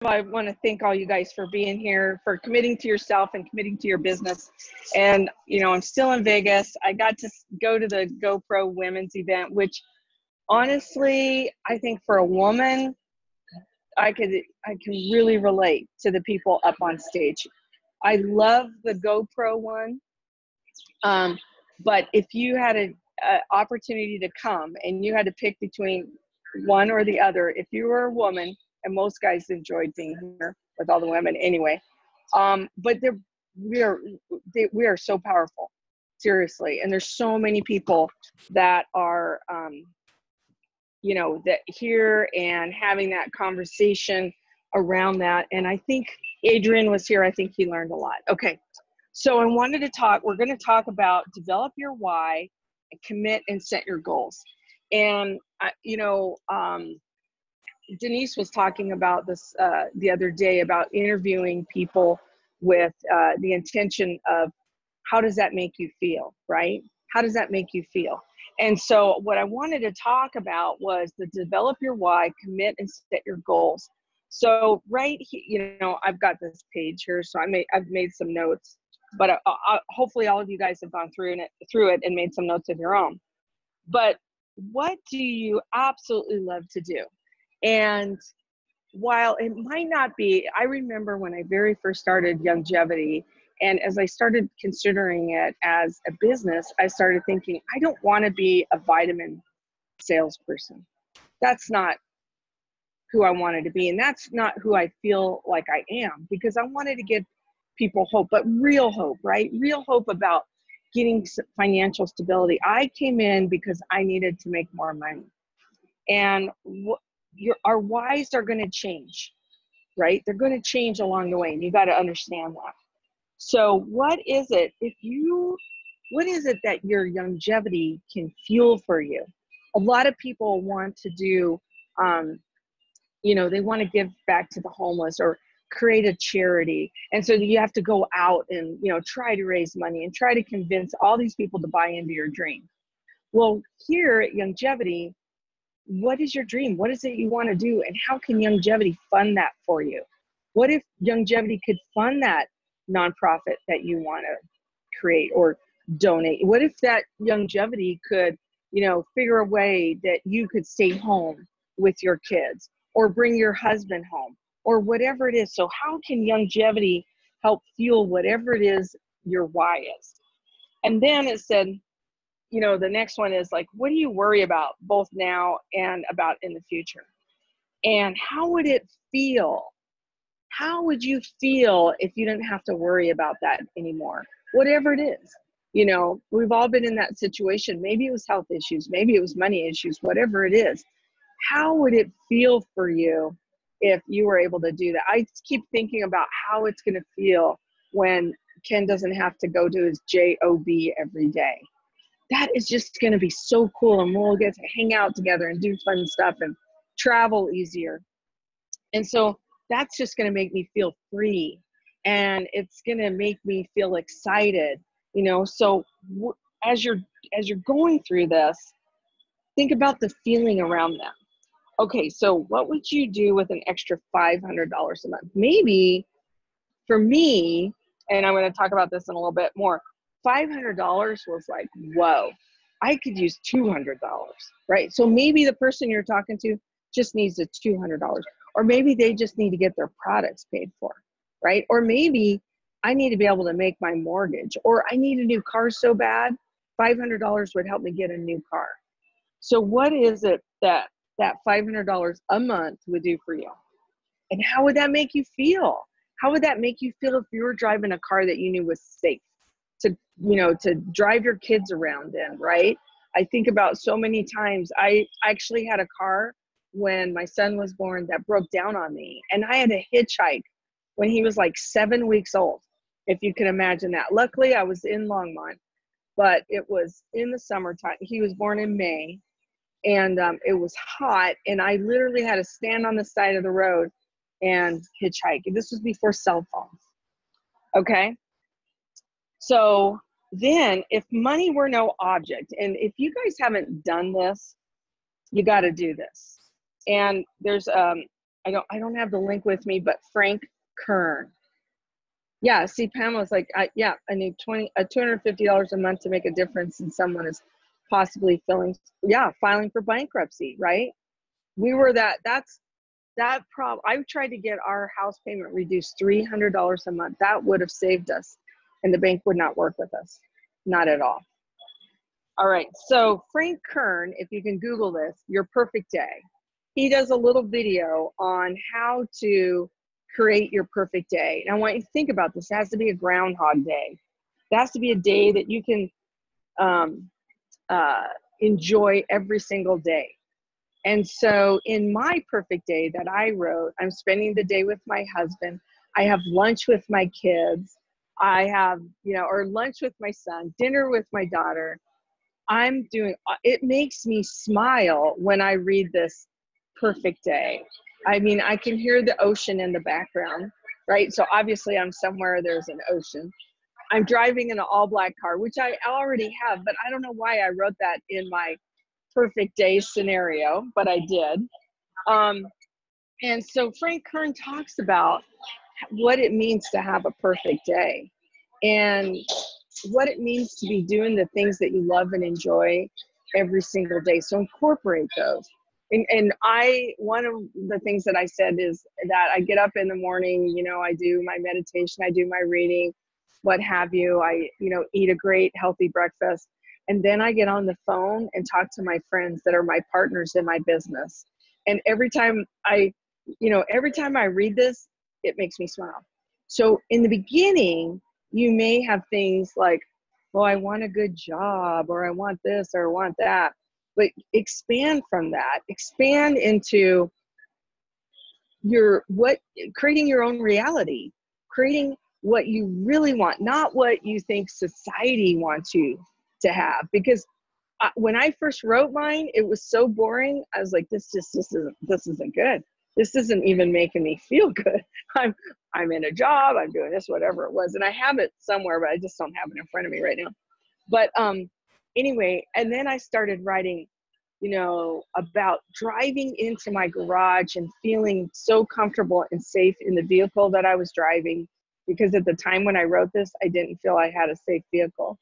I want to thank all you guys for being here, for committing to yourself and committing to your business. And, you know, I'm still in Vegas. I got to go to the GoPro women's event, which honestly, I think for a woman, I can really relate to the people up on stage. I love the GoPro one. But if you had an opportunity to come and you had to pick between one or the other, if you were a woman, and most guys enjoyed being here with all the women anyway, but we are so powerful, seriously. And there's so many people that are, you know, that here and having that conversation around that. And I think Adrian was here. I think he learned a lot. Okay. So I wanted to talk, we're going to talk about develop your why and commit and set your goals. And, you know, Denise was talking about this the other day about interviewing people with the intention of how does that make you feel, right? How does that make you feel? And so what I wanted to talk about was the develop your why, commit and set your goals. So right here, you know, I've got this page here, so I've made some notes, but hopefully all of you guys have gone through it and made some notes of your own. But what do you absolutely love to do? And while it might not be, I remember when I very first started YGYU, and as I started considering it as a business, I started thinking, I don't want to be a vitamin salesperson. That's not who I wanted to be. And that's not who I feel like I am, because I wanted to give people hope, but real hope, right? Real hope about getting financial stability. I came in because I needed to make more money. And our whys are going to change, right? They're going to change along the way, and you got to understand that. So what is it that your longevity can fuel for you? A lot of people want to do, you know, they want to give back to the homeless or create a charity. And so you have to go out and, you know, try to raise money and try to convince all these people to buy into your dream. Well, here at YGYU, what is your dream? What is it you want to do? And how can YGYU fund that for you? What if YGYU could fund that nonprofit that you want to create or donate? What if that YGYU could, you know, figure a way that you could stay home with your kids or bring your husband home or whatever it is? So how can YGYU help fuel whatever it is your why is? And then it said, you know, the next one is like, what do you worry about both now and about in the future? And how would it feel? How would you feel if you didn't have to worry about that anymore? Whatever it is, you know, we've all been in that situation. Maybe it was health issues, maybe it was money issues, whatever it is. How would it feel for you if you were able to do that? I keep thinking about how it's going to feel when Ken doesn't have to go to his job every day. That is just going to be so cool, and we'll get to hang out together and do fun stuff and travel easier. And so that's just going to make me feel free, and it's going to make me feel excited, you know. So as you're going through this, think about the feeling around that. Okay, so what would you do with an extra $500 a month? Maybe for me, and I'm going to talk about this in a little bit more, $500 was like, whoa, I could use $200, right? So maybe the person you're talking to just needs the $200, or maybe they just need to get their products paid for, right? Or maybe I need to be able to make my mortgage, or I need a new car so bad, $500 would help me get a new car. So what is it that $500 a month would do for you? And how would that make you feel? How would that make you feel if you were driving a car that you knew was safe to, you know, to drive your kids around in, right? I think about so many times. I actually had a car when my son was born that broke down on me, and I had to hitchhike when he was like 7 weeks old, if you can imagine that. Luckily, I was in Longmont, but it was in the summertime. He was born in May, and it was hot, and I literally had to stand on the side of the road and hitchhike. This was before cell phones, okay? So then if money were no object, and if you guys haven't done this, you got to do this. And there's I don't have the link with me, but Frank Kern. Yeah, see, Pamela's like, yeah, I need $250 a month to make a difference in someone is possibly filing for bankruptcy, right? We were that's that problem. I tried to get our house payment reduced $300 a month. That would have saved us, and the bank would not work with us, not at all. All right, so Frank Kern, if you can Google this, Your Perfect Day. He does a little video on how to create your perfect day. And I want you to think about this. It has to be a Groundhog Day. It has to be a day that you can enjoy every single day. And so in my perfect day that I wrote, I'm spending the day with my husband. I have lunch with my kids. I have, or lunch with my son, dinner with my daughter. It makes me smile when I read this perfect day. I mean, I can hear the ocean in the background, right? So obviously I'm somewhere there's an ocean. I'm driving in an all black car, which I already have, but I don't know why I wrote that in my perfect day scenario, but I did. And so Frank Kern talks about what it means to have a perfect day and what it means to be doing the things that you love and enjoy every single day. So incorporate those. And one of the things that I said is that I get up in the morning, I do my meditation, I do my reading, what have you. I, eat a great healthy breakfast. And then I get on the phone and talk to my friends that are my partners in my business. And every time I read this, it makes me smile. So in the beginning, you may have things like, well, I want a good job, or I want this, or I want that. But expand from that. Expand into creating your own reality, creating what you really want, not what you think society wants you to have. Because when I first wrote mine, it was so boring. I was like, this isn't good. This isn't even making me feel good. I'm in a job, I'm doing this, whatever it was. And I have it somewhere, but I just don't have it in front of me right now. But anyway, and then I started writing, about driving into my garage and feeling so comfortable and safe in the vehicle that I was driving. Because at the time when I wrote this, I didn't feel I had a safe vehicle.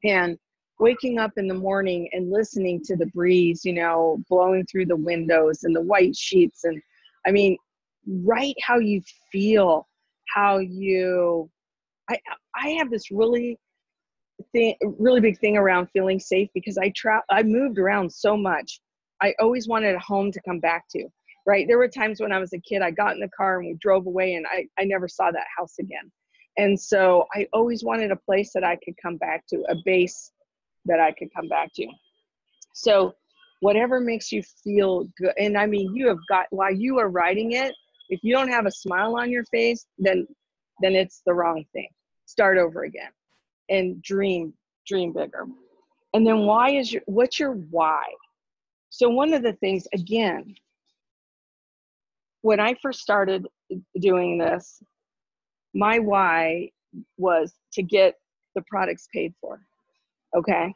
And waking up in the morning and listening to the breeze, blowing through the windows and the white sheets. And I mean, write how you feel, I have this really big thing around feeling safe because I moved around so much. I always wanted a home to come back to, right? There were times when I was a kid, I got in the car and we drove away and I never saw that house again. And so I always wanted a place that I could come back to, a base that I could come back to. So whatever makes you feel good. And I mean, while you are writing it, if you don't have a smile on your face, then it's the wrong thing. Start over again and dream bigger. And then what's your why? So one of the things, again, when I first started doing this, my why was to get the products paid for. Okay.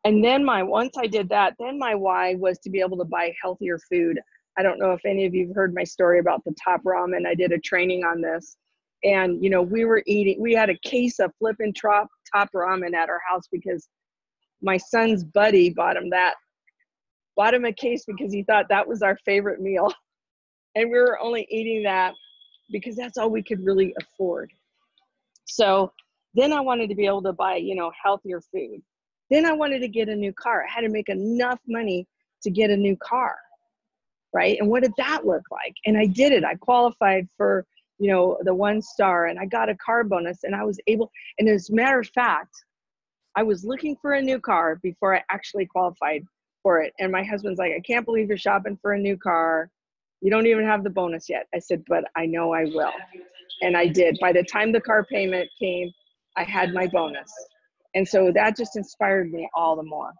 And then once I did that, then my why was to be able to buy healthier food. I don't know if any of you have heard my story about the top ramen. I did a training on this. And, we had a case of flipping top ramen at our house because my son's buddy bought him a case because he thought that was our favorite meal. And we were only eating that because that's all we could really afford. So then I wanted to be able to buy, healthier food. Then I wanted to get a new car. I had to make enough money to get a new car, right? And what did that look like? And I did it. I qualified for, the 1-star, and I got a car bonus, and I was able, and as a matter of fact, I was looking for a new car before I actually qualified for it. And my husband's like, I can't believe you're shopping for a new car. You don't even have the bonus yet. I said, but I know I will. And I did. By the time the car payment came, I had my bonus. And so that just inspired me all the more.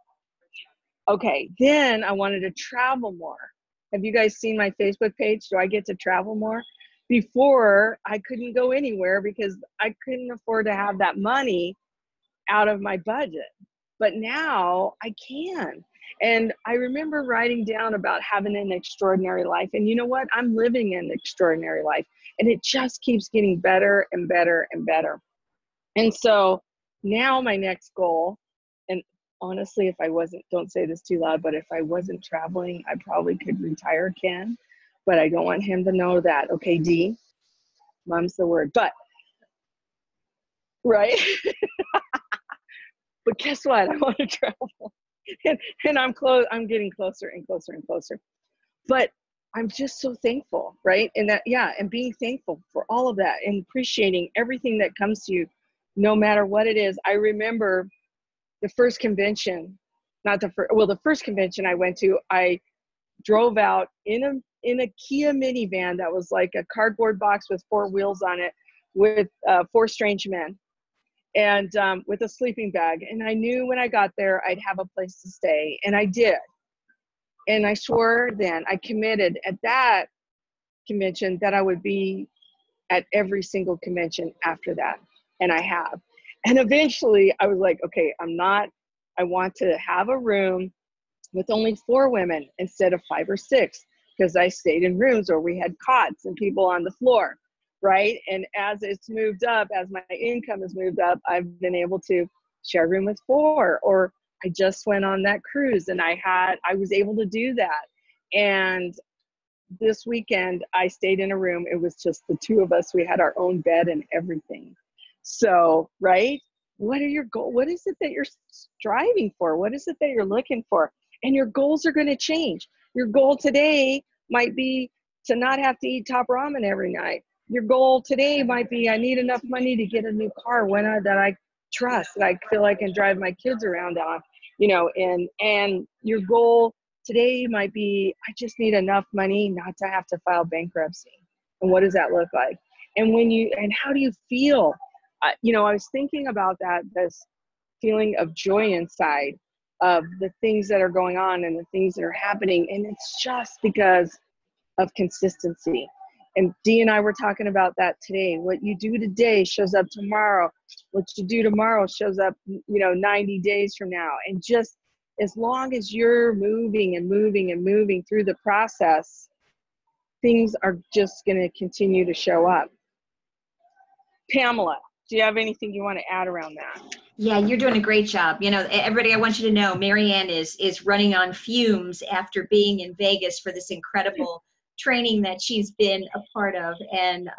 Okay, then I wanted to travel more. Have you guys seen my Facebook page? Do I get to travel more? Before, I couldn't go anywhere because I couldn't afford to have that money out of my budget. But now I can. And I remember writing down about having an extraordinary life. And you know what? I'm living an extraordinary life. And it just keeps getting better and better and better. And so now my next goal, and honestly, if I wasn't, don't say this too loud, but if I wasn't traveling, I probably could retire Ken. But I don't want him to know that. Okay, D, mom's the word. But, right? But guess what? I want to travel. And I'm getting closer and closer and closer. But I'm just so thankful, right? And that, yeah, and being thankful for all of that and appreciating everything that comes to you, no matter what it is. I remember the first convention, the first convention I went to, I drove out in a Kia minivan that was like a cardboard box with 4 wheels on it with 4 strange men and with a sleeping bag. And I knew when I got there, I'd have a place to stay. And I did. And I swore then, I committed at that convention that I would be at every single convention after that. And I have. And eventually I was like, okay, I want to have a room with only 4 women instead of 5 or 6, because I stayed in rooms where we had cots and people on the floor, right? And as it's moved up, as my income has moved up, I've been able to share a room with 4. Or I just went on that cruise and I was able to do that. And this weekend I stayed in a room. It was just the 2 of us. We had our own bed and everything. So, right? What are your goals? What is it that you're striving for? What is it that you're looking for? And your goals are going to change. Your goal today might be to not have to eat top ramen every night. Your goal today might be, I need enough money to get a new car that I trust, that I feel I can drive my kids around on, and your goal today might be, I just need enough money not to have to file bankruptcy. And what does that look like? And how do you feel? I was thinking about this feeling of joy inside of the things that are going on and the things that are happening. And it's just because of consistency. And Dee and I were talking about that today. What you do today shows up tomorrow. What you do tomorrow shows up, 90 days from now. And just as long as you're moving and moving and moving through the process, things are just going to continue to show up. Pamela, do you have anything you want to add around that? Yeah, you're doing a great job. Everybody, I want you to know, Marianne is running on fumes after being in Vegas for this incredible training that she's been a part of. And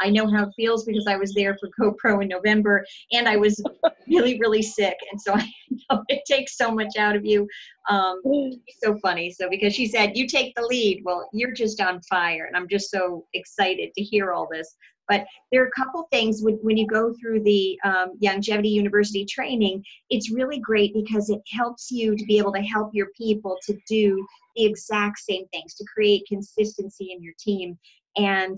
I know how it feels because I was there for GoPro in November and I was really, really sick. And so I know it takes so much out of you. It's so funny. So because she said, you take the lead, well, you're just on fire. And I'm just so excited to hear all this. But there are a couple things when you go through the Longevity University training, it's really great because it helps you to be able to help your people to do the exact same things, to create consistency in your team. And,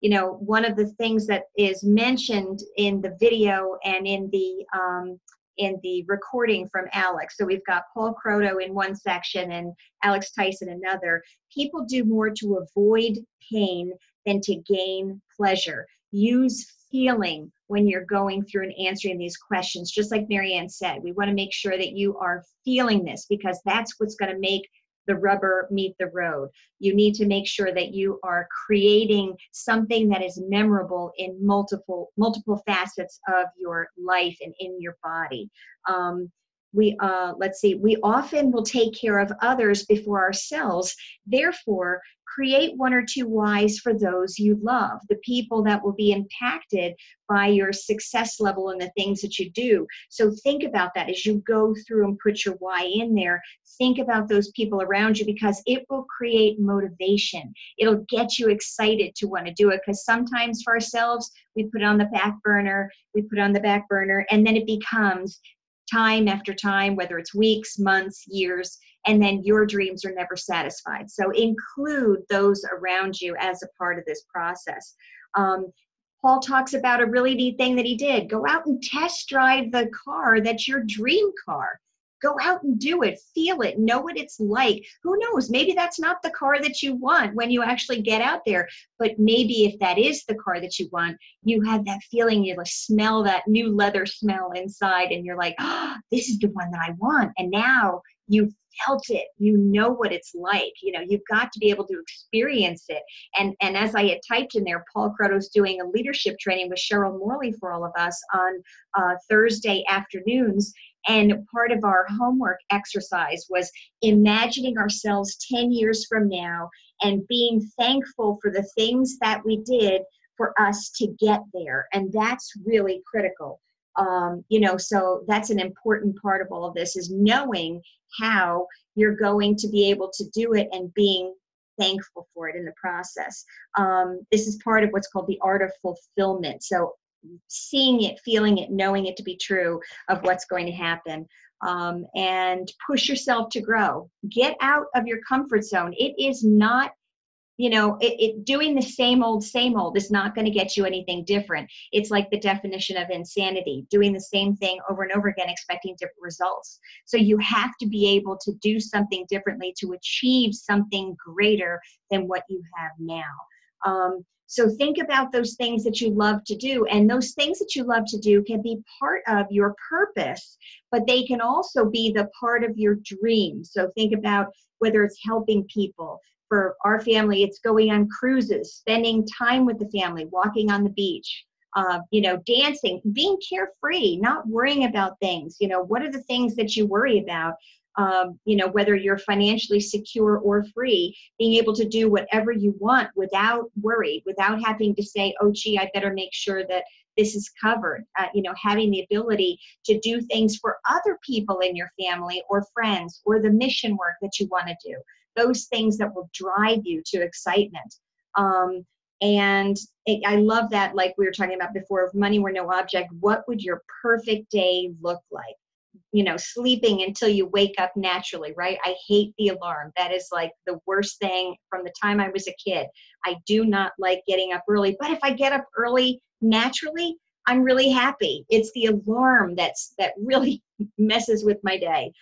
one of the things that is mentioned in the video and in the recording from Alex. So we've got Paul Croto in one section and Alex Tyson another. People do more to avoid pain than to gain pleasure. Use feeling when you're going through and answering these questions. Just like Marianne said, we want to make sure that you are feeling this because that's what's going to make the rubber meet the road. You need to make sure that you are creating something that is memorable in multiple facets of your life and in your body. We often will take care of others before ourselves. Therefore, create 1 or 2 whys for those you love, the people that will be impacted by your success level and the things that you do. So think about that as you go through and put your why in there. Think about those people around you because it will create motivation. It'll get you excited to want to do it because sometimes for ourselves, we put it on the back burner, and then it becomes time after time, whether it's weeks, months, years, and then your dreams are never satisfied. So include those around you as a part of this process. Paul talks about a really neat thing that he did. Go out and test drive the car that's your dream car. Go out and do it, feel it, know what it's like. Who knows? Maybe that's not the car that you want when you actually get out there. But maybe if that is the car that you want, you have that feeling, you like smell that new leather smell inside, and you're like, oh, this is the one that I want. And now you've felt it, you know what it's like. You know, you've got to be able to experience it. And as I had typed in there, Paul Crotto's doing a leadership training with Cheryl Morley for all of us on Thursday afternoons. And part of our homework exercise was imagining ourselves 10 years from now and being thankful for the things that we did for us to get there. And that's really critical. You know, so that's an important part of all of this, is knowing how you're going to be able to do it and being thankful for it in the process. This is part of what's called the art of fulfillment. So seeing it, feeling it, knowing it to be true of what's going to happen, and push yourself to grow. Get out of your comfort zone. It is not, you know, doing the same old is not going to get you anything different. It's like the definition of insanity, doing the same thing over and over again, expecting different results. So you have to be able to do something differently to achieve something greater than what you have now. So think about those things that you love to do, and those things that you love to do can be part of your purpose, but they can also be the part of your dream. So think about whether it's helping people. For our family, it's going on cruises, spending time with the family, walking on the beach, you know, dancing, being carefree, not worrying about things. You know, what are the things that you worry about? You know, whether you're financially secure or free, being able to do whatever you want without worry, without having to say, oh, gee, I better make sure that this is covered. You know, having the ability to do things for other people in your family or friends, or the mission work that you want to do. Those things that will drive you to excitement. And I love that, like we were talking about before, if money were no object, what would your perfect day look like? You know, sleeping until you wake up naturally, right? I hate the alarm. That is like the worst thing from the time I was a kid. I do not like getting up early, but if I get up early naturally, I'm really happy. It's the alarm that really messes with my day.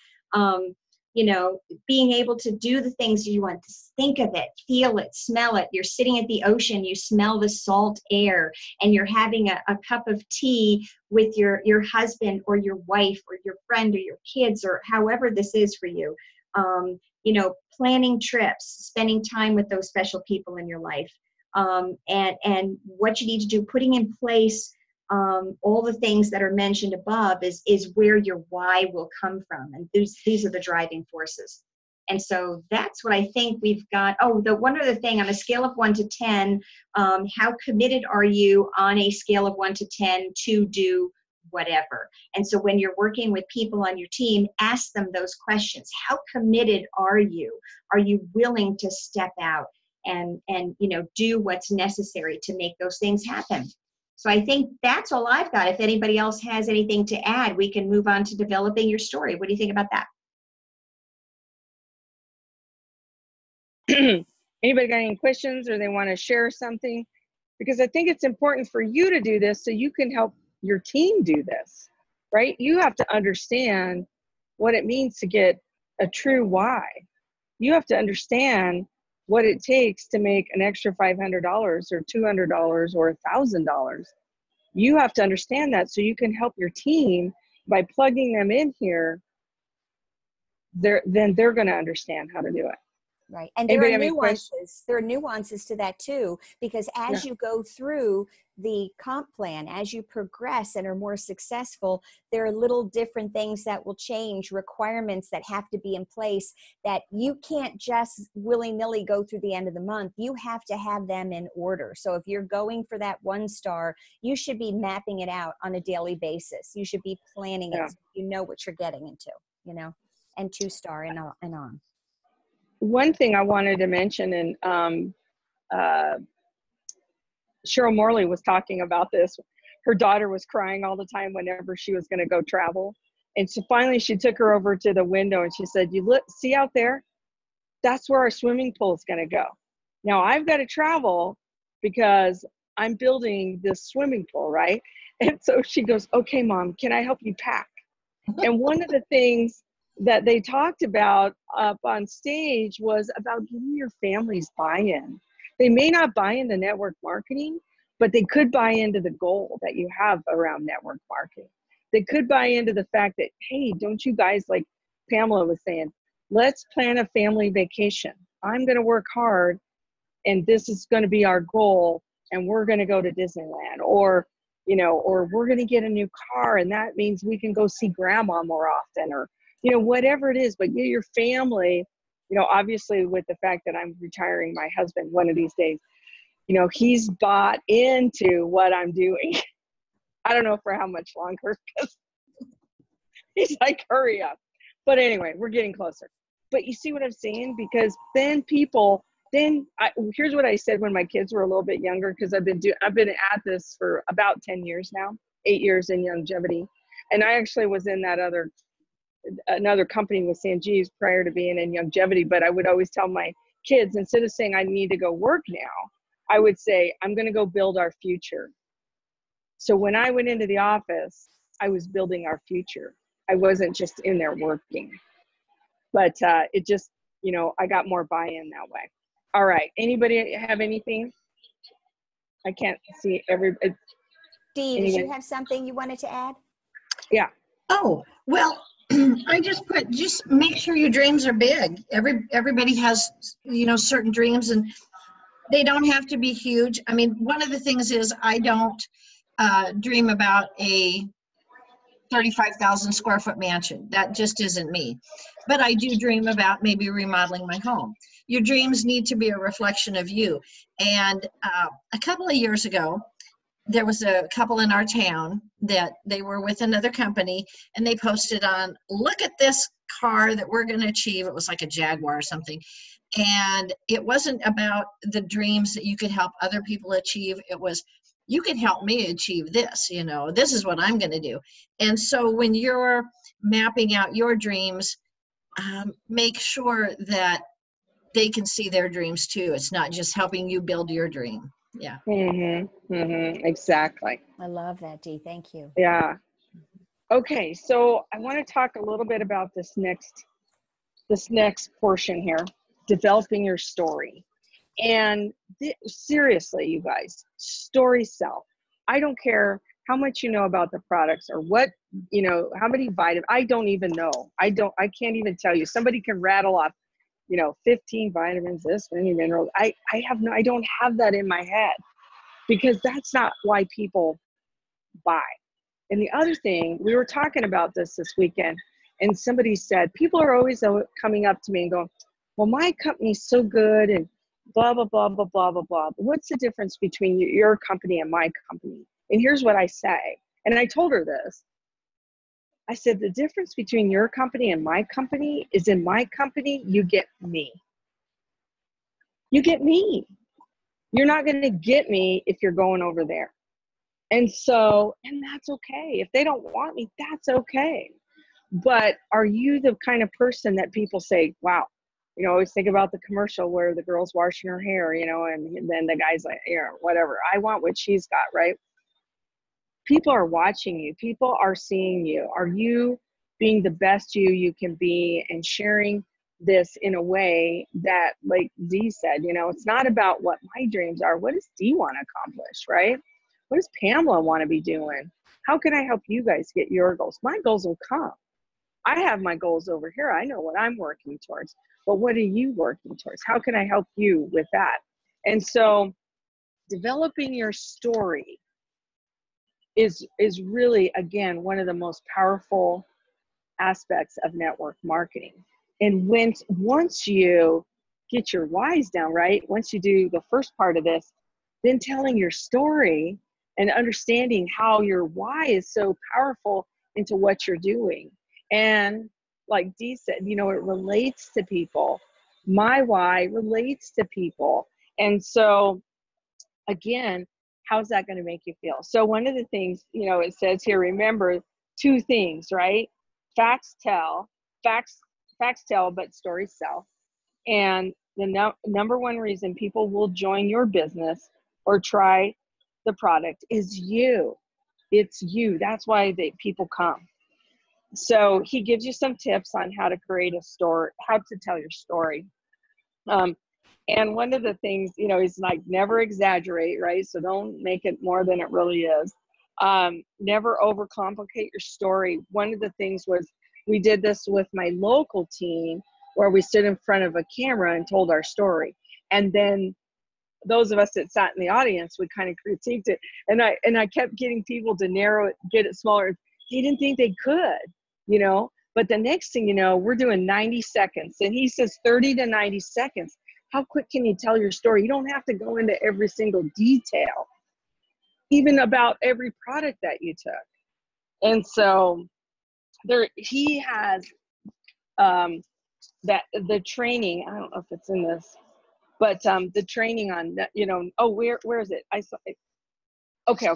You know, being able to do the things you want, to think of it, feel it, smell it. You're sitting at the ocean, you smell the salt air, and you're having a cup of tea with your husband or your wife or your friend or your kids, or however this is for you. You know, planning trips, spending time with those special people in your life, and what you need to do, putting in place all the things that are mentioned above is where your why will come from. And these are the driving forces. And so that's what I think we've got. Oh, the one other thing, on a scale of 1 to 10, how committed are you on a scale of 1 to 10 to do whatever? And so when you're working with people on your team, ask them those questions. How committed are you? Are you willing to step out and you know, do what's necessary to make those things happen? So I think that's all I've got. If anybody else has anything to add, we can move on to developing your story. What do you think about that? Anybody got any questions, or they want to share something? Because I think it's important for you to do this so you can help your team do this, right? You have to understand what it means to get a true why. You have to understand what it takes to make an extra $500 or $200 or $1,000. You have to understand that so you can help your team by plugging them in here. Then they're going to understand how to do it. Right. And Anybody there are have any nuances. There are nuances to that too, because as Yeah. you go through the comp plan, as you progress and are more successful, there are little different things that will change, requirements that have to be in place, that you can't just willy-nilly go through the end of the month. You have to have them in order. So if you're going for that 1 star, you should be mapping it out on a daily basis. You should be planning it, Yeah. so you know what you're getting into, you know, and 2 star and on. One thing I wanted to mention, and Cheryl Morley was talking about this. Her daughter was crying all the time whenever she was going to go travel. And so finally she took her over to the window and she said, you look, see out there? That's where our swimming pool is going to go. Now I've got to travel because I'm building this swimming pool, right? And so she goes, okay, Mom, can I help you pack? And one of the things that they talked about up on stage was about getting your family's buy-in. They may not buy into network marketing, but they could buy into the goal that you have around network marketing. They could buy into the fact that, hey, don't you guys, like Pamela was saying, let's plan a family vacation. I'm going to work hard and this is going to be our goal, and we're going to go to Disneyland, or, you know, or we're going to get a new car and that means we can go see grandma more often, or, you know, whatever it is. But get your family, you know, obviously with the fact that I'm retiring my husband one of these days, you know, he's bought into what I'm doing. I don't know for how much longer, because he's like, hurry up. But anyway, we're getting closer. But you see what I'm saying? Because then here's what I said when my kids were a little bit younger, because I've been at this for about 10 years now, 8 years in longevity. And I actually was in that another company with Sanjeev's prior to being in longevity. But I would always tell my kids, instead of saying I need to go work now, I would say, I'm going to go build our future. So when I went into the office, I was building our future. I wasn't just in there working. But it just, you know, I got more buy-in that way. All right. Anybody have anything? I can't see everybody. Dee, did you have something you wanted to add? Yeah. Oh, well, I just make sure your dreams are big. Everybody has, you know, certain dreams, and they don't have to be huge. I mean, one of the things is I don't dream about a 35,000 square foot mansion. That just isn't me. But I do dream about maybe remodeling my home. Your dreams need to be a reflection of you. And a couple of years ago, there was a couple in our town that they were with another company, and they posted on, look at this car that we're going to achieve. It was like a Jaguar or something. And it wasn't about the dreams that you could help other people achieve. It was, you can help me achieve this, you know, this is what I'm going to do. And so when you're mapping out your dreams, make sure that they can see their dreams too. It's not just helping you build your dream. Yeah. Exactly. I love that, Dee. Thank you. Yeah. Okay. So I want to talk a little bit about this next portion here, developing your story. And seriously, you guys, stories sell. I don't care how much you know about the products or what, you know, how many vitamins. I don't even know. I can't even tell you. Somebody can rattle off, you know, 15 vitamins, this many minerals. I don't have that in my head, because that's not why people buy. And the other thing, we were talking about this weekend, and somebody said, people are always coming up to me and going, well, my company's so good and blah, blah, blah, blah, blah, blah, blah. But what's the difference between your company and my company? And here's what I say. And I told her this. I said, the difference between your company and my company is, in my company, you get me. You get me. You're not going to get me if you're going over there. And that's okay. If they don't want me, that's okay. But are you the kind of person that people say, wow, you know, always think about the commercial where the girl's washing her hair, you know, and then the guy's like, you know, whatever, I want what she's got, right? People are watching you. People are seeing you. Are you being the best you can be, and sharing this in a way that, like Dee said, you know, it's not about what my dreams are. What does Dee want to accomplish, right? What does Pamela want to be doing? How can I help you guys get your goals? My goals will come. I have my goals over here. I know what I'm working towards. But what are you working towards? How can I help you with that? And so developing your story is really, again, one of the most powerful aspects of network marketing. And once you get your whys down, right? Once you do the first part of this, then telling your story and understanding how your why is so powerful into what you're doing. And like Dee said, you know, it relates to people. My why relates to people. And so again, how's that going to make you feel? So one of the things, you know, it says here, remember two things, right? Facts tell, but stories sell. And the number one reason people will join your business or try the product is you. It's you. That's why people come. So he gives you some tips on how to create a story, how to tell your story. And one of the things, you know, is like never exaggerate, right? So don't make it more than it really is. Never overcomplicate your story. One of the things was we did this with my local team where we stood in front of a camera and told our story. And then those of us that sat in the audience, we kind of critiqued it. And I kept getting people to narrow it, get it smaller. They didn't think they could, you know, but the next thing you know, we're doing 90 seconds and he says 30 to 90 seconds. How quick can you tell your story? You don't have to go into every single detail, even about every product that you took. And so he has that the training, I don't know if it's in this, but the training on, you know, oh, where is it? I saw it. Okay.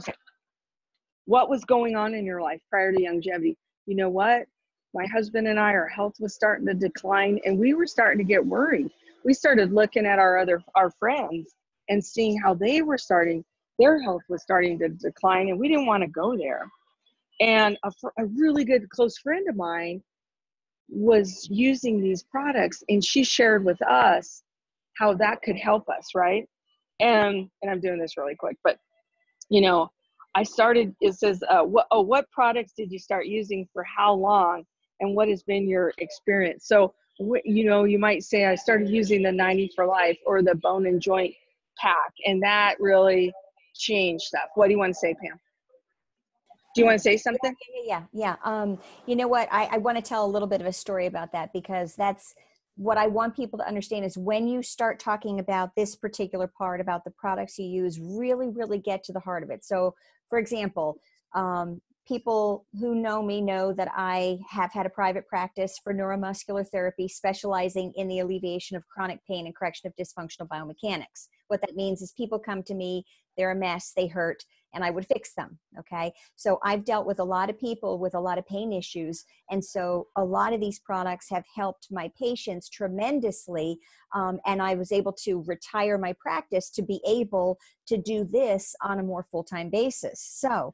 What was going on in your life prior to longevity? You know what? My husband and I, our health was starting to decline and we were starting to get worried. We started looking at our friends and seeing how they were their health was starting to decline and we didn't want to go there. And a really good close friend of mine was using these products and she shared with us how that could help us, right? And I'm doing this really quick, but you know, I started, it says, what products did you start using for how long and what has been your experience? So, you know, you might say I started using the 90 for Life or the bone and joint pack, and that really changed stuff. What do you want to say, Pam? Do you want to say something? Yeah. You know what? I want to tell a little bit of a story about that because that's what I want people to understand is when you start talking about this particular part about the products you use, really, really get to the heart of it. So, for example, people who know me know that I have had a private practice for neuromuscular therapy, specializing in the alleviation of chronic pain and correction of dysfunctional biomechanics. What that means is people come to me, they're a mess, they hurt, and I would fix them. Okay. So I've dealt with a lot of people with a lot of pain issues. And so a lot of these products have helped my patients tremendously. And I was able to retire my practice to be able to do this on a more full-time basis. So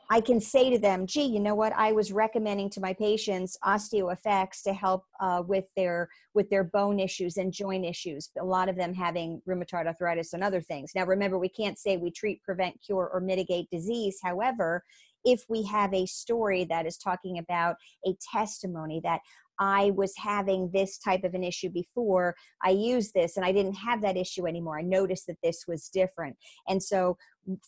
I can say to them, gee, you know what? I was recommending to my patients OsteoFX to help with their bone issues and joint issues. A lot of them having rheumatoid arthritis and other things. Now, remember, we can't say we treat, prevent, cure, or mitigate disease. However, if we have a story that is talking about a testimony that I was having this type of an issue before, I used this and I didn't have that issue anymore. I noticed that this was different. And so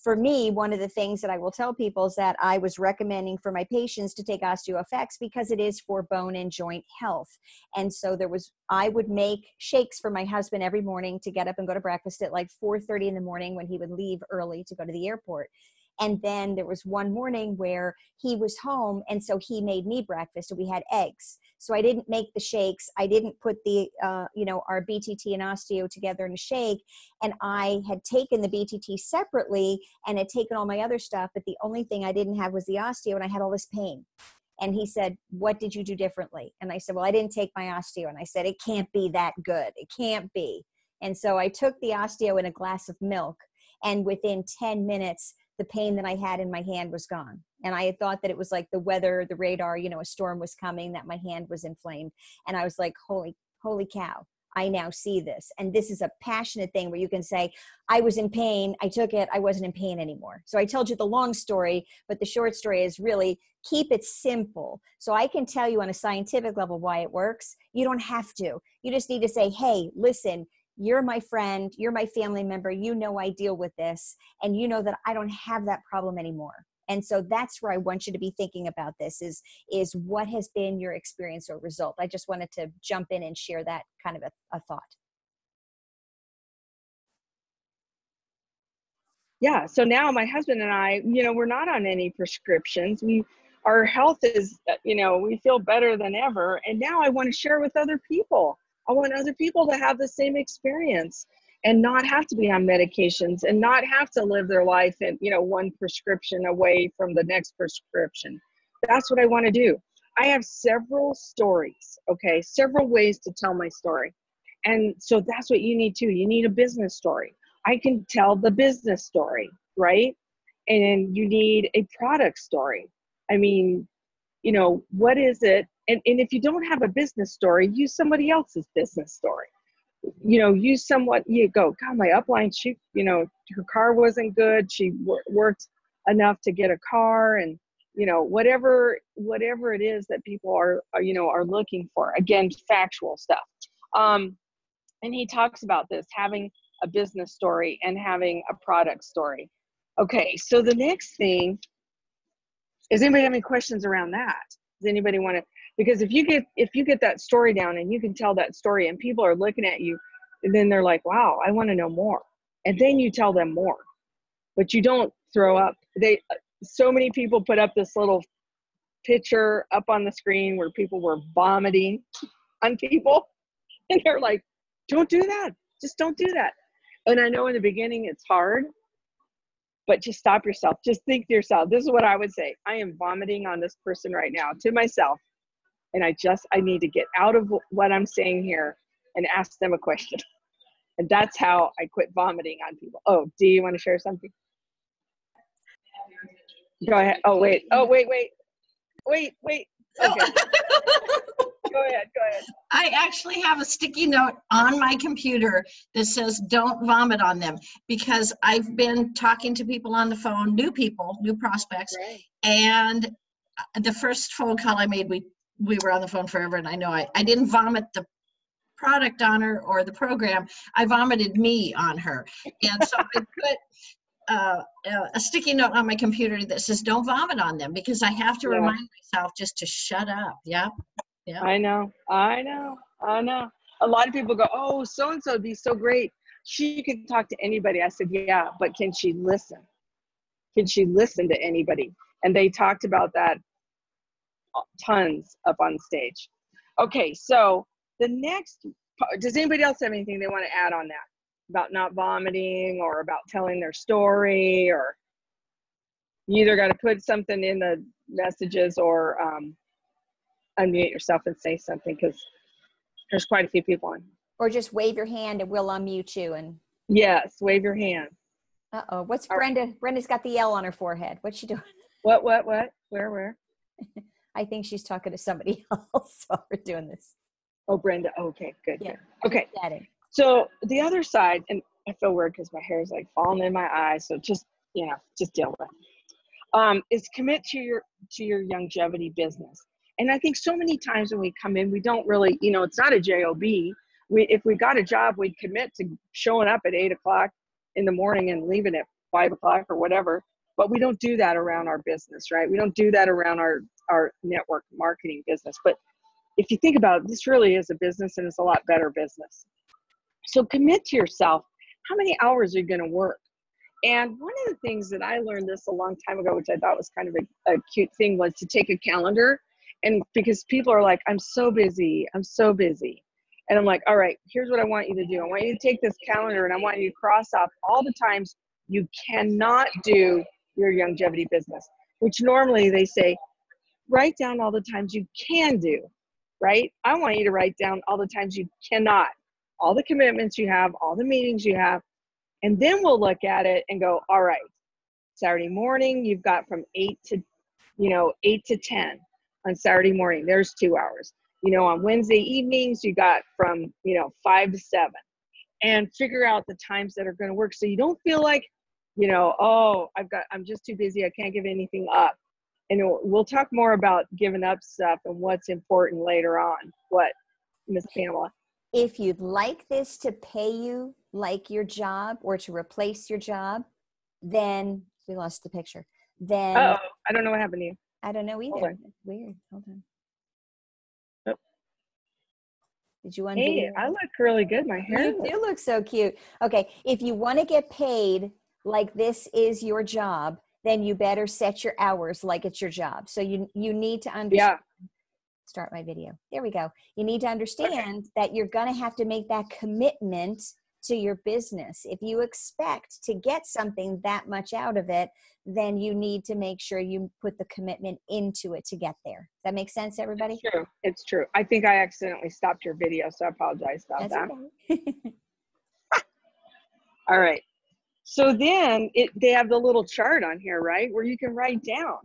for me, one of the things that I will tell people is that I was recommending for my patients to take OsteoFX because it is for bone and joint health. And so I would make shakes for my husband every morning to get up and go to breakfast at like 4:30 in the morning when he would leave early to go to the airport. And then there was one morning where he was home, and so he made me breakfast, and we had eggs. So I didn't make the shakes. I didn't put the, our BTT and osteo together in a shake. And I had taken the BTT separately and had taken all my other stuff, but the only thing I didn't have was the osteo, and I had all this pain. And he said, what did you do differently? And I said, well, I didn't take my osteo. And I said, it can't be that good. It can't be. And so I took the osteo in a glass of milk, and within 10 minutes, the pain that I had in my hand was gone. And I had thought that it was like the weather, the radar, a storm was coming, that my hand was inflamed. And I was like, holy cow, I now see this. And this is a passionate thing where you can say, I was in pain, I took it, I wasn't in pain anymore. So I told you the long story, but the short story is really keep it simple. So I can tell you on a scientific level why it works. You don't have to. You just need to say, hey, listen, you're my friend, you're my family member, I deal with this, and you know that I don't have that problem anymore. And so that's where I want you to be thinking about this is what has been your experience or result. I just wanted to jump in and share that kind of a thought. Yeah. So now my husband and I, we're not on any prescriptions. Our health is, we feel better than ever. And now I want to share with other people. I want other people to have the same experience and not have to be on medications and not have to live their life in, one prescription away from the next prescription. That's what I want to do. I have several stories, okay, several ways to tell my story. And so that's what you need too. You need a business story. I can tell the business story, right? And you need a product story. I mean, you know, what is it? And if you don't have a business story, use somebody else's business story. You know, use somewhat, you go, God, my upline, she, you know, her car wasn't good. She worked enough to get a car, and, you know, whatever it is that people are, you know, are looking for. Again, factual stuff. And he talks about this, having a business story and having a product story. Okay, so the next thing, does anybody have any questions around that? Does anybody want to, because if you get that story down and you can tell that story and people are looking at you, and then they're like, wow, I want to know more. And then you tell them more, but you don't throw up. So many people put up this little picture up on the screen where people were vomiting on people, and they're like, don't do that. Just don't do that. And I know in the beginning it's hard, but just stop yourself. Just think to yourself, this is what I would say. I am vomiting on this person right now to myself. And I need to get out of what I'm saying here and ask them a question. And that's how I quit vomiting on people. Oh, do you want to share something? Go ahead. Oh, wait. Okay. Go ahead. I actually have a sticky note on my computer that says don't vomit on them, because I've been talking to people on the phone, new prospects, Right. and the first phone call I made, we were on the phone forever, and I know I didn't vomit the product on her or the program. I vomited me on her. And so I put a sticky note on my computer that says don't vomit on them, because I have to remind myself just to shut up. Yeah. I know. A lot of people go, oh, so-and-so would be so great. She can talk to anybody. I said, yeah, but can she listen? Can she listen to anybody? And they talked about that tons up on stage. Okay, so the next, does anybody else have anything they want to add on that? About not vomiting, or about telling their story, or you either got to put something in the messages or unmute yourself and say something, because there's quite a few people on. Or just wave your hand and we'll unmute you. And yes, wave your hand. Uh-oh, what's Brenda? Right. Brenda's got the L on her forehead. What's she doing? What? Where? I think she's talking to somebody else while we're doing this. Oh, Brenda. Okay, good. Yeah. Good. Okay. So the other side, and I feel weird because my hair is like falling in my eyes. So just deal with it. Is commit to your longevity business. And I think so many times when we come in, we don't really, it's not a job. If we got a job, we'd commit to showing up at 8:00 in the morning and leaving at 5:00 or whatever. But we don't do that around our business, right? We don't do that around our network marketing business. But if you think about it, this really is a business, and it's a lot better business. So commit to yourself. How many hours are you going to work? And one of the things that I learned this a long time ago, which I thought was kind of a cute thing, was to take a calendar. And because people are like, I'm so busy. And I'm like, all right, here's what I want you to do. I want you to take this calendar and I want you to cross off all the times you cannot do your longevity business, which normally they say, write down all the times you can do, right? I want you to write down all the times you cannot, all the commitments you have, all the meetings you have. And then we'll look at it and go, all right, Saturday morning, you've got from 8 to 10 on Saturday morning, there's 2 hours. On Wednesday evenings, you got from, 5 to 7, and figure out the times that are going to work. So you don't feel like, I'm just too busy. I can't give anything up. And we'll talk more about giving up stuff and what's important later on. What, Miss Pamela? If you'd like this to pay you like your job or to replace your job, then we lost the picture. Then I don't know what happened to you. I don't know either. It's weird. Hold on. Oh. Did you unvideo? Hey, I look really good. My hair. You do look so cute. Okay, if you want to get paid like this is your job, then you better set your hours like it's your job. So you need to understand. Yeah. Start my video. There we go. You need to understand that you're going to have to make that commitment to your business. If you expect to get something that much out of it, then you need to make sure you put the commitment into it to get there. Does that make sense, everybody? It's true. I think I accidentally stopped your video, so I apologize about that. Okay. All right. So then they have the little chart on here, right, where you can write down.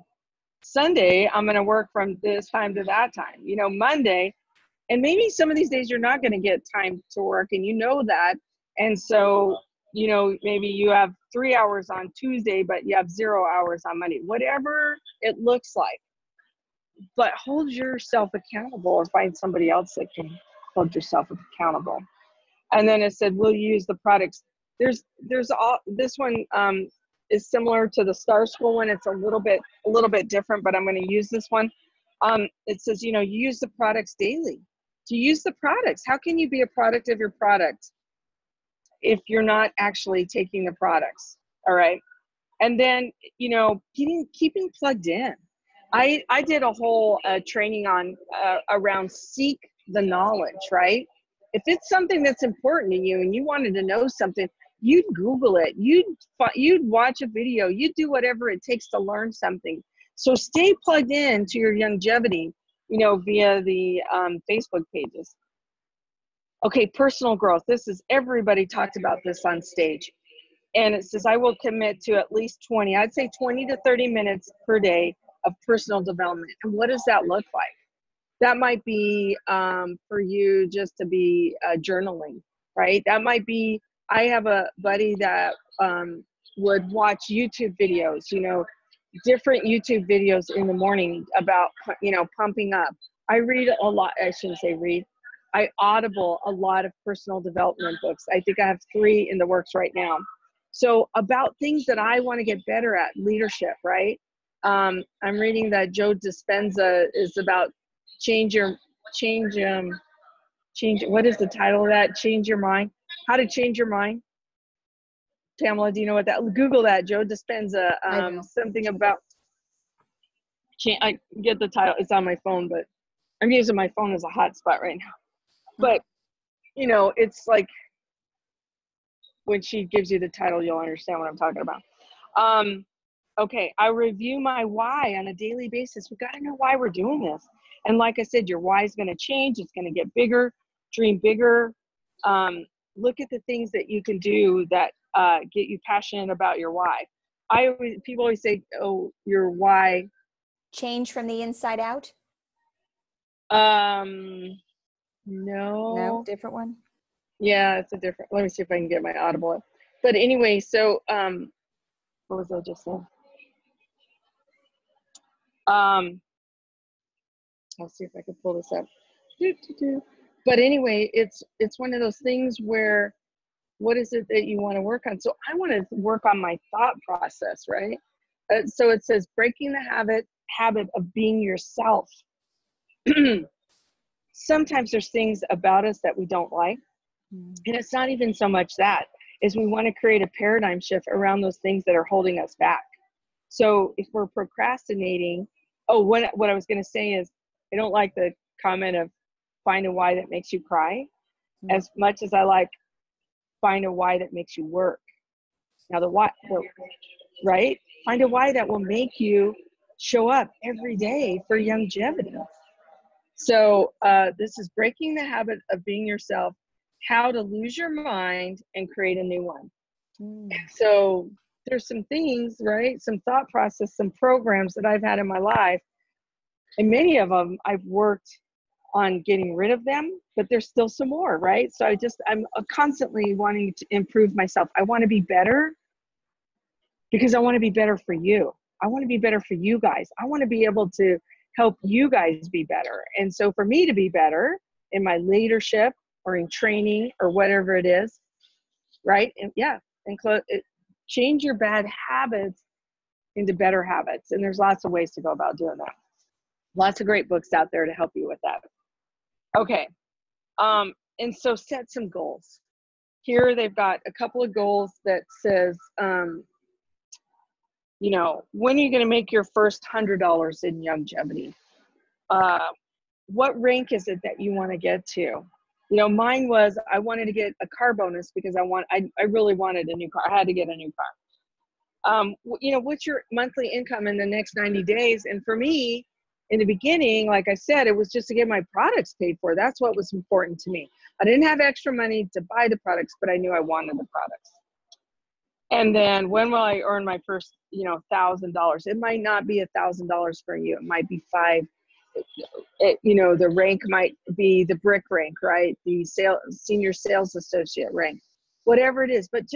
Sunday, I'm going to work from this time to that time. You know, Monday, and maybe some of these days you're not going to get time to work, and you know that. And so, you know, maybe you have 3 hours on Tuesday, but you have 0 hours on Monday, whatever it looks like. But hold yourself accountable, or find somebody else that can hold yourself accountable. And then it said, will you use the products? There's all, this one is similar to the Star School one. It's a little bit different, but I'm going to use this one. It says, you know, you use the products daily. To use the products, how can you be a product of your product if you're not actually taking the products? All right. And then, you know, keeping plugged in. I did a whole training on around seek the knowledge, right? If it's something that's important to you and you wanted to know something, you'd Google it, you'd watch a video, you'd do whatever it takes to learn something. So stay plugged in to your longevity, you know, via the Facebook pages. Okay, personal growth. This is, everybody talked about this on stage. And it says, I will commit to at least 20, I'd say 20 to 30 minutes per day of personal development. And what does that look like? That might be for you just to be journaling, right? That might be, I have a buddy that would watch YouTube videos, you know, different YouTube videos in the morning about, you know, pumping up. I read a lot, I shouldn't say read, I audible a lot of personal development books. I think I have 3 in the works right now. So about things that I want to get better at, leadership, right? I'm reading that Joe Dispenza is about change, what is the title of that? Change Your Mind. How to Change Your Mind. Pamela, do you know what that, Google that, Joe Dispenza, something about, I get the title, it's on my phone, but I'm using my phone as a hotspot right now. But, you know, it's like, when she gives you the title, you'll understand what I'm talking about. Okay, I review my why on a daily basis. We've got to know why we're doing this. And like I said, your why is going to change. It's going to get bigger. Dream bigger. Look at the things that you can do that get you passionate about your why. People always say, oh, your why. Change from the inside out? No, different one. Yeah, it's a different, let me see if I can get my Audible up. But anyway, so what was I just saying? I'll see if I can pull this up. But anyway, it's one of those things where, what is it that you want to work on? So I want to work on my thought process, right? So it says breaking the habit of being yourself. Sometimes there's things about us that we don't like. And it's not even so much that, is we want to create a paradigm shift around those things that are holding us back. So if we're procrastinating, what I was going to say is, I don't like the comment of find a why that makes you cry as much as I like find a why that makes you work. Now right? Find a why that will make you show up every day for longevity. So this is breaking the habit of being yourself, how to lose your mind and create a new one. So there's some things, right? Some thought process, some programs that I've had in my life, and many of them I've worked on getting rid of them, but there's still some more, right? So I'm constantly wanting to improve myself. I want to be better because I want to be better for you. I want to be better for you guys. I want to be able to help you guys be better. And so for me to be better in my leadership or in training or whatever it is, right? And change your bad habits into better habits. And there's lots of ways to go about doing that. Lots of great books out there to help you with that. Okay. And so set some goals. Here they've got a couple of goals that says, you know, when are you going to make your first $100 in longevity? What rank is it that you want to get to? You know, mine was, I wanted to get a car bonus because I really wanted a new car. I had to get a new car. You know, what's your monthly income in the next 90 days? And for me, in the beginning, like I said, it was just to get my products paid for. That's what was important to me. I didn't have extra money to buy the products, but I knew I wanted the products. And then when will I earn my first, $1,000? It might not be $1,000 for you. It might be five. The rank might be the brick rank, right? The senior sales associate rank, whatever it is. But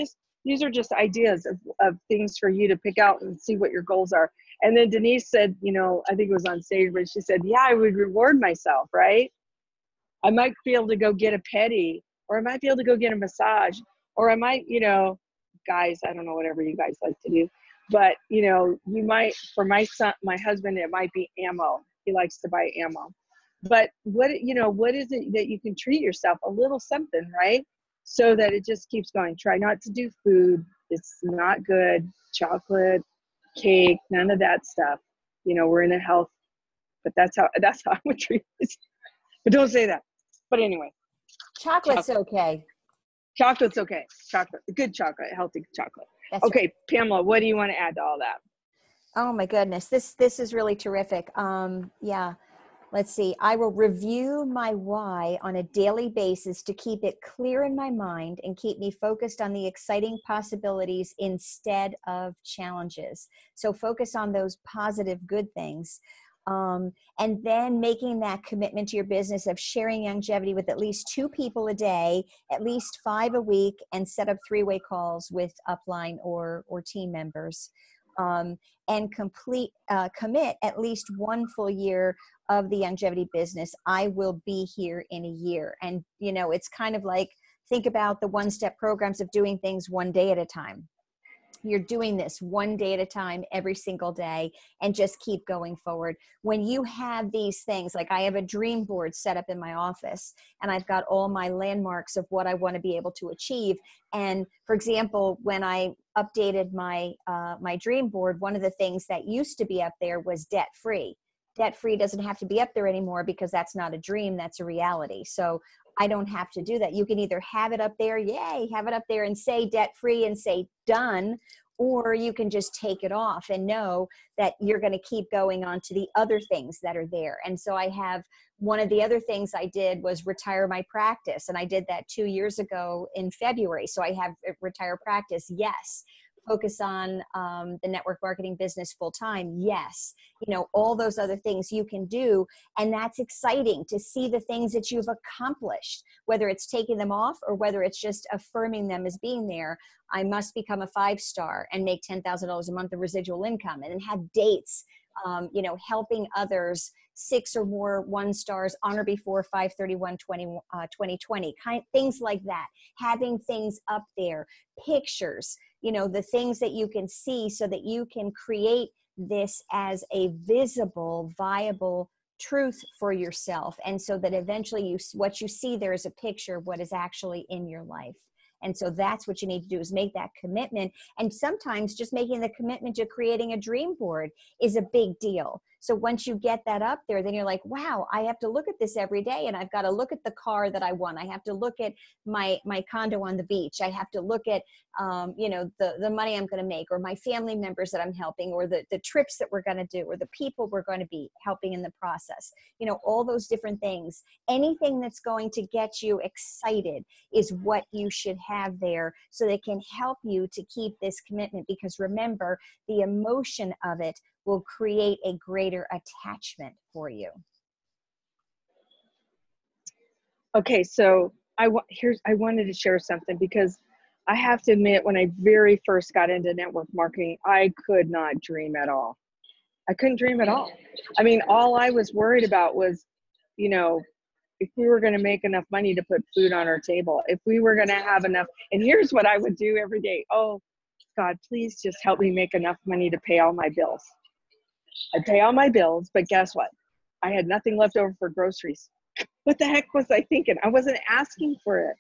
these are just ideas of things for you to pick out and see what your goals are. And then Denise said, I think it was on stage, but she said, yeah, I would reward myself, right? I might be able to go get a pedi, or I might be able to go get a massage, or I might, guys, I don't know, whatever you guys like to do, but you might, for my son, my husband, it might be ammo. He likes to buy ammo. But what is it that you can treat yourself a little something, right? So that it just keeps going. Try not to do food. It's not good. Chocolate, cake, none of that stuff. We're in a health, but that's how I would treat it. But don't say that. But anyway. Chocolate's okay. Chocolate's okay. Chocolate, good chocolate, healthy chocolate. That's okay, right. Pamela, what do you want to add to all that? Oh my goodness, this is really terrific. Yeah, let's see. I will review my why on a daily basis to keep it clear in my mind and keep me focused on the exciting possibilities instead of challenges. So focus on those positive, good things. And then making that commitment to your business of sharing longevity with at least 2 people a day, at least 5 a week, and set up 3-way calls with upline or team members. And commit at least 1 full year of the longevity business. I will be here in a year. And, it's kind of like, think about the 1-step programs of doing things 1 day at a time. You're doing this 1 day at a time every single day, and just keep going forward. When you have these things, like I have a dream board set up in my office, and I've got all my landmarks of what I want to be able to achieve. And for example, when I updated my my dream board, one of the things that used to be up there was debt free. Debt free doesn't have to be up there anymore, because that's not a dream, that's a reality. So I don't have to do that. You can either have it up there, yay, have it up there and say debt free and say done, or you can just take it off and know that you're going to keep going on to the other things that are there. And so I have, one of the other things I did was retire my practice. And I did that 2 years ago in February. So I have retire practice. Yes. Focus on the network marketing business full time. Yes. All those other things you can do. And that's exciting to see the things that you've accomplished, whether it's taking them off or whether it's just affirming them as being there. I must become a 5-star and make $10,000 a month of residual income, and then have dates, helping others 6 or more 1-stars on or before 5/31/2020, things like that. Having things up there, pictures, the things that you can see, so that you can create this as a visible, viable truth for yourself. And so that eventually what you see there is a picture of what is actually in your life. And so that's what you need to do, is make that commitment. And sometimes just making the commitment to creating a dream board is a big deal. So once you get that up there, then you're like, wow, I have to look at this every day, and I've got to look at the car that I want. I have to look at my condo on the beach. I have to look at, the money I'm going to make, or my family members that I'm helping, or the trips that we're going to do, or the people we're going to be helping in the process. All those different things. Anything that's going to get you excited is what you should have there, so that it can help you to keep this commitment. Because remember, the emotion of it will create a greater attachment for you. Okay, so I wanted to share something, because I have to admit, when I very first got into network marketing, I could not dream at all. I couldn't dream at all. I mean, all I was worried about was, if we were going to make enough money to put food on our table, if we were going to have enough. And here's what I would do every day. Oh, God, please just help me make enough money to pay all my bills. I'd pay all my bills, but guess what? I had nothing left over for groceries. What the heck was I thinking? I wasn't asking for it.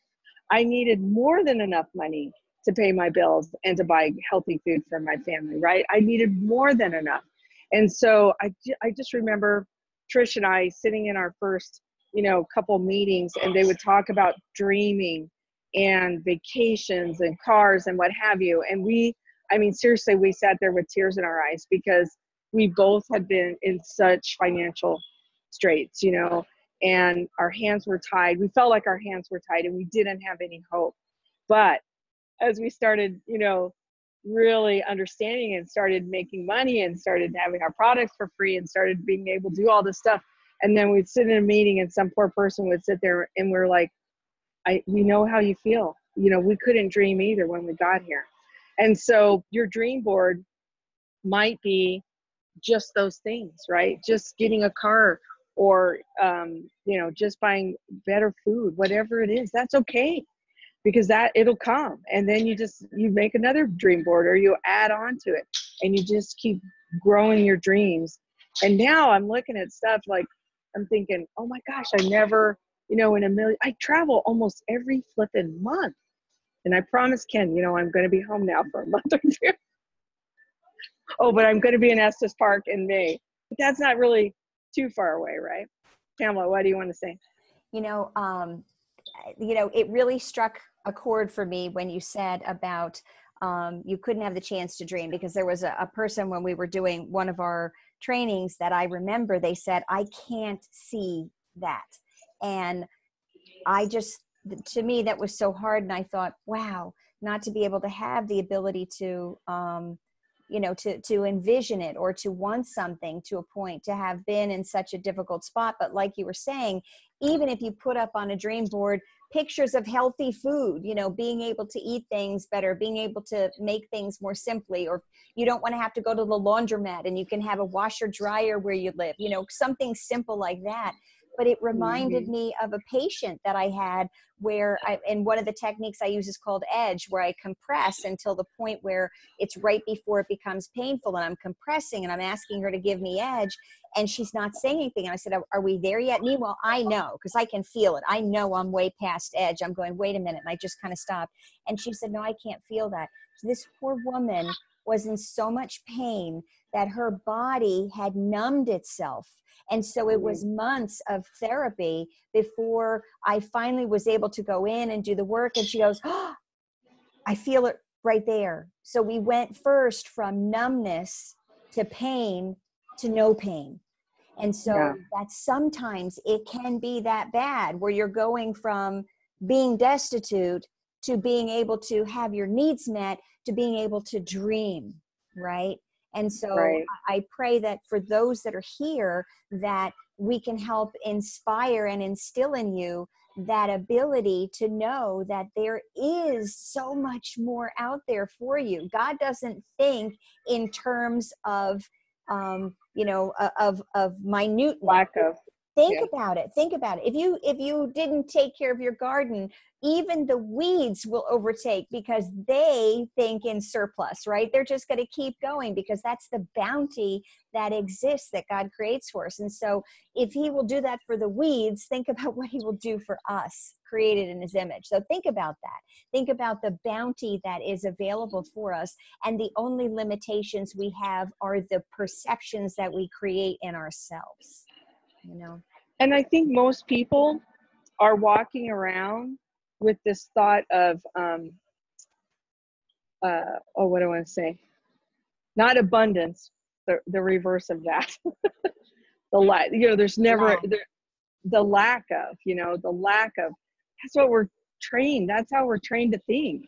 I needed more than enough money to pay my bills and to buy healthy food for my family, right? I needed more than enough. And so I just remember Trish and I sitting in our first, couple meetings, and they would talk about dreaming and vacations and cars and what have you. And seriously, we sat there with tears in our eyes, because we both had been in such financial straits, and our hands were tied. We felt like our hands were tied, and we didn't have any hope. But as we started, really understanding and started making money and started having our products for free and started being able to do all this stuff. And then we'd sit in a meeting and some poor person would sit there and we're like, we know how you feel. You know, we couldn't dream either when we got here. And so your dream board might be just those things, right? Just getting a car or, you know, just buying better food, whatever it is, that's okay. Because that it'll come, and then you make another dream board or you add on to it and you just keep growing your dreams. And now I'm looking at stuff like I'm thinking, oh my gosh, I never, you know, I travel almost every flipping month. And I promised Ken, you know, I'm going to be home now for a month or two. Oh, but I'm going to be in Estes Park in May. But that's not really too far away, right? Pamela, what do you want to say? You know, it really struck a chord for me when you said about you couldn't have the chance to dream, because there was a person when we were doing one of our trainings that I remember, they said, I can't see that. And to me, that was so hard. And I thought, wow, not to be able to have the ability to, to envision it or to want something to a point, to have been in such a difficult spot. But like you were saying, even if you put up on a dream board pictures of healthy food, you know, being able to eat things better, being able to make things more simply, or you don't want to have to go to the laundromat and you can have a washer dryer where you live, you know, something simple like that. But it reminded me of a patient that I had where and one of the techniques I use is called edge, where I compress until the point where it's right before it becomes painful, and I'm compressing and I'm asking her to give me edge, and she's not saying anything. And I said, are we there yet? Meanwhile, I know, because I can feel it. I know I'm way past edge. I'm going, wait a minute. And I just kind of stopped. And she said, no, I can't feel that. So this poor woman was in so much pain that her body had numbed itself. And so it was months of therapy before I finally was able to go in and do the work. And she goes, oh, I feel it right there. So we went first from numbness to pain to no pain. And so that sometimes it can be that bad, where you're going from being destitute to being able to have your needs met to being able to dream, right? And so I pray that for those that are here, that we can help inspire and instill in you that ability to know that there is so much more out there for you. God doesn't think in terms of, of minute lack of. Think about it. Think about it. If you didn't take care of your garden, even the weeds will overtake, because they think in surplus, right? They're just going to keep going, because that's the bounty that exists that God creates for us. And so if he will do that for the weeds, think about what he will do for us, created in his image. So think about that. Think about the bounty that is available for us. And the only limitations we have are the perceptions that we create in ourselves. You know, and I think most people are walking around with this thought of, what do I want to say? Not abundance, the reverse of that. There's never the lack of, that's what we're trained. That's how we're trained to think,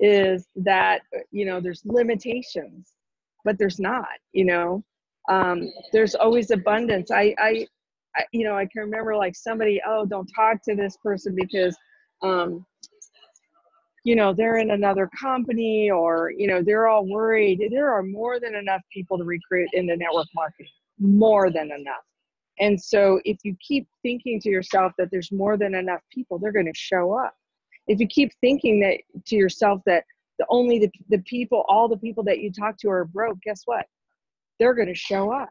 is that, there's limitations, but there's not, there's always abundance. I can remember like somebody, don't talk to this person because, they're in another company, or, they're all worried. There are more than enough people to recruit into network marketing, more than enough. And so if you keep thinking to yourself that there's more than enough people, they're going to show up. If you keep thinking that to yourself that all the people that you talk to are broke, guess what? They're going to show up.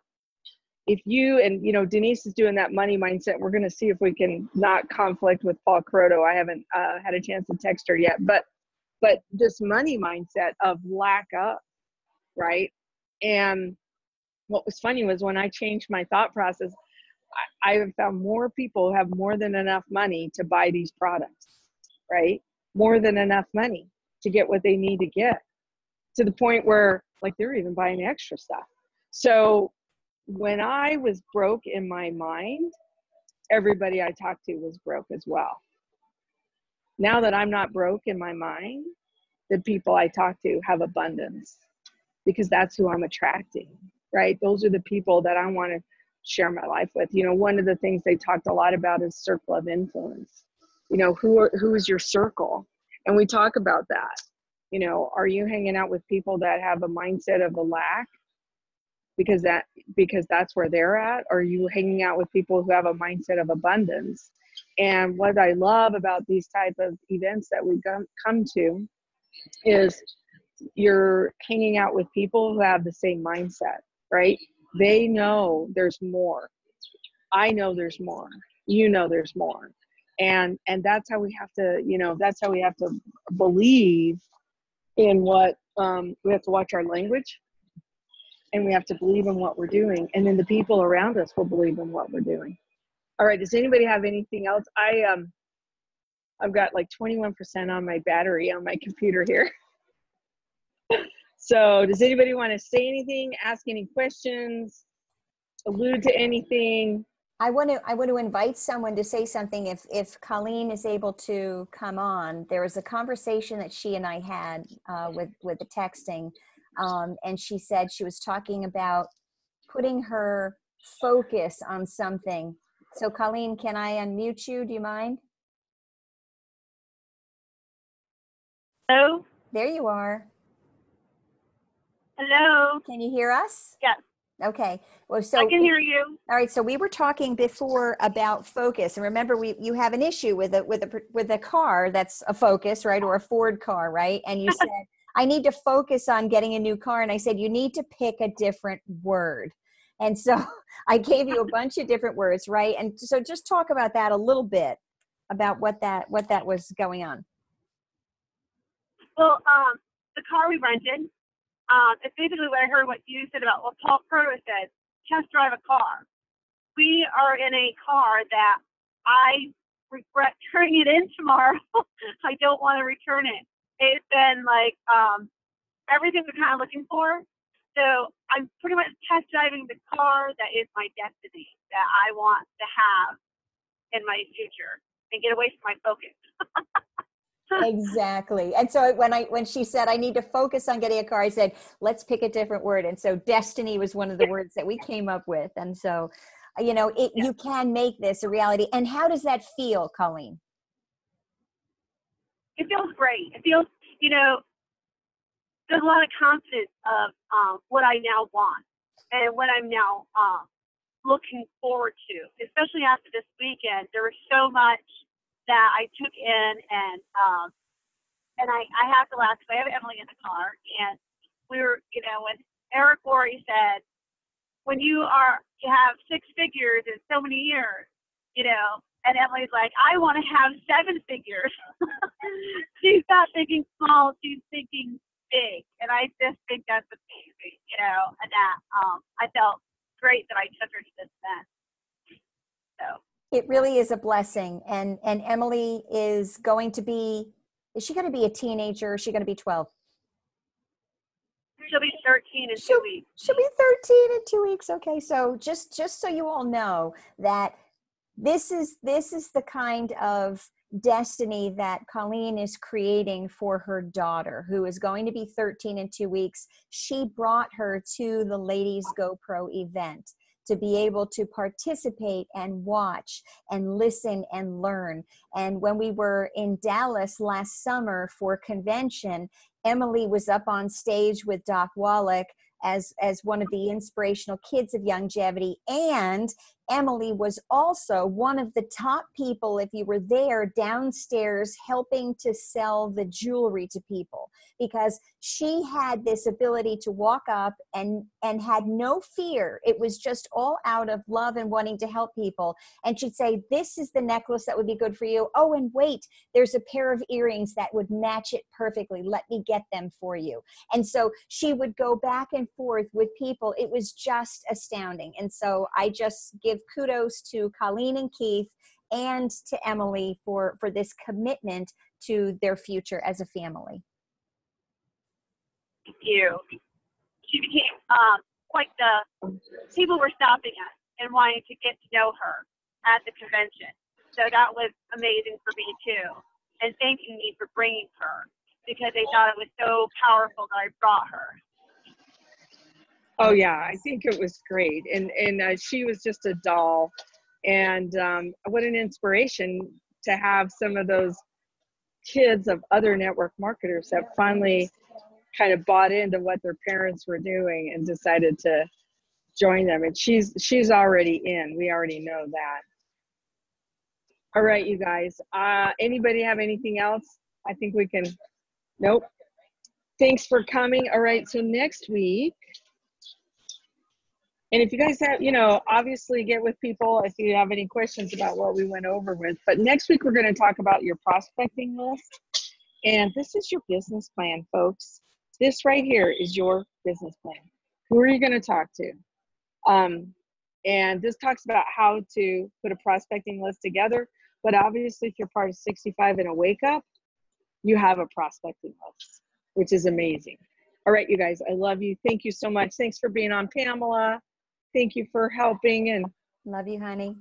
If you, and Denise is doing that money mindset. We're going to see if we can not conflict with Paul Croto. I haven't had a chance to text her yet, but this money mindset of lack of, right? And what was funny was when I changed my thought process, I have found more people have more than enough money to buy these products, right? More than enough money to get what they need to get, to the point where like they're even buying extra stuff. So when I was broke in my mind, everybody I talked to was broke as well. Now that I'm not broke in my mind, the people I talk to have abundance, because that's who I'm attracting, right? Those are the people that I want to share my life with. You know, one of the things they talked a lot about is circle of influence. You know, who is your circle? And we talk about that. You know, are you hanging out with people that have a mindset of a lack because that's where they're at? Or are you hanging out with people who have a mindset of abundance? And what I love about these type of events that we come to is you're hanging out with people who have the same mindset, right? They know there's more. I know there's more. You know there's more. And that's how we have to, you know, that's how we have to believe in what, we have to watch our language, and we have to believe in what we're doing. And then the people around us will believe in what we're doing. All right. Does anybody have anything else? I've got like 21% on my battery on my computer here. So does anybody want to say anything, ask any questions, allude to anything? I want to invite someone to say something if Colleen is able to come on. There was a conversation that she and I had with the texting, and she said she was talking about putting her focus on something. So Colleen, can I unmute you? Do you mind? Hello? There you are. Hello? Can you hear us? Yes. Okay. Well, so I can hear you. all right. So we were talking before about focus, and remember, you have an issue with a car that's a Focus, right, or a Ford car, right? And you said, I need to focus on getting a new car, and I said you need to pick a different word. And so I gave you a bunch of different words, right? And so just talk about that a little bit, about what that was going on. Well, the car we rented, it's basically what I heard what you said about what Paul Proto said, test drive a car. We are in a car that I regret turning it in tomorrow. I don't want to return it. It's been like everything we're kind of looking for. So I'm pretty much test driving the car that is my destiny, that I want to have in my future and get away from my Focus. Exactly. And so when she said, I need to focus on getting a car, I said, let's pick a different word. And so destiny was one of the words that we came up with. And so, you know, you can make this a reality. And how does that feel, Colleen? It feels great. It feels, you know, there's a lot of confidence of what I now want and what I'm now looking forward to, especially after this weekend. There was so much that I took in, and I have to laugh because I have Emily in the car, and we were, you know, when Eric Worre said, when you have six figures in so many years, you know, and Emily's like, I want to have seven figures. She's not thinking small, she's thinking big, and I just think that's amazing, you know, and that I felt great that I took her to this event. So. It really is a blessing. And Emily is she going to be a teenager? Or is she going to be 12? She'll be 13 in 2 weeks. She'll be 13 in 2 weeks. Okay. So just so you all know that this is the kind of destiny that Colleen is creating for her daughter, who is going to be 13 in 2 weeks. She brought her to the Ladies GoPro event to be able to participate and watch and listen and learn. And when we were in Dallas last summer for convention, Emily was up on stage with Doc Wallach as one of the inspirational kids of longevity. And Emily was also one of the top people, if you were there, downstairs helping to sell the jewelry to people, because she had this ability to walk up and had no fear. It was just all out of love and wanting to help people. And she'd say, this is the necklace that would be good for you. Oh, and wait, there's a pair of earrings that would match it perfectly. Let me get them for you. And so she would go back and forth with people. It was just astounding. And so I just give kudos to Colleen and Keith and to Emily for this commitment to their future as a family. Thank you. She became quite the, people were stopping us and wanting to get to know her at the convention. So that was amazing for me too. And thanking me for bringing her. because they thought it was so powerful that I brought her. Oh yeah, I think it was great, and she was just a doll, and what an inspiration to have some of those kids of other network marketers that finally kind of bought into what their parents were doing and decided to join them. And she's already in. We already know that. All right, you guys. Anybody have anything else? I think we can. Nope. Thanks for coming. All right. So next week. And if you guys have, obviously get with people if you have any questions about what we went over with. But next week, we're going to talk about your prospecting list. And this is your business plan, folks. This right here is your business plan. Who are you going to talk to? And this talks about how to put a prospecting list together. But obviously, if you're part of 65 and a Wake Up, you have a prospecting list, which is amazing. All right, you guys, I love you. Thank you so much. Thanks for being on, Pamela. Thank you for helping, and Love you, honey.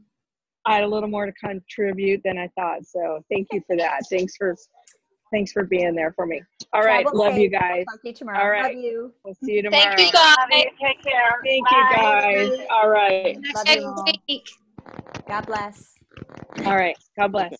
I had a little more to contribute than I thought. So thank you for that. Thanks for being there for me. All right, Travel love safe. you guys. I'll talk to you tomorrow. All right, Love you. we'll see you tomorrow. Thank you, guys. Love you. Take care. Thank Bye. you, guys. All right. Love you Next all. week. God bless. All right. God bless.